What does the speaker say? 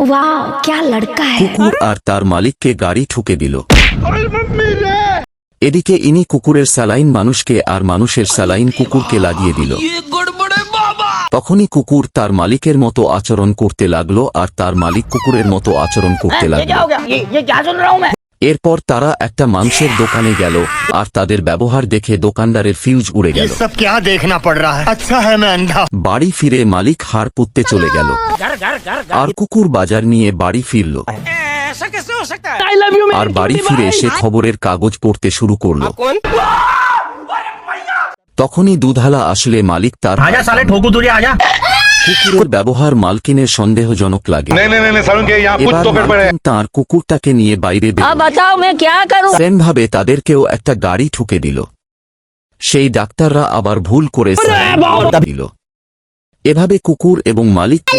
वाह क्या लड़का है। কুকুর আর তার মালিককে গাড়ি ঠুকে দিল। এদিকে ইনি কুকুরের স্যালাইন মানুষকে আর মানুষের স্যালাইন কুকুরকে লাগিয়ে দিল। তখনই কুকুর তার মালিকের মতো আচরণ করতে লাগলো আর তার মালিক কুকুরের মতো আচরণ করতে লাগলো। এরপর তারা একটা মাংসের দোকানে গেল আর তাদের ব্যবহার দেখে দোকানদারের ফিউজ উড়ে গেল। বাড়ি ফিরে মালিক হাড় পুঁততে চলে গেল আর কুকুর বাজার নিয়ে বাড়ি ফিরল। আর বাড়ি ফিরে সে খবরের কাগজ পড়তে শুরু করলো। তখনই দুধালা আসলে মালিক তার কুকুরের ব্যবহার মালকিনের সন্দেহজনক লাগে। তার কুকুরটাকে নিয়ে বাইরে সেম ভাবে তাদেরকেও একটা গাড়ি ঠুকে দিল। সেই ডাক্তাররা আবার ভুল করে দিল। এভাবে কুকুর এবং মালিককে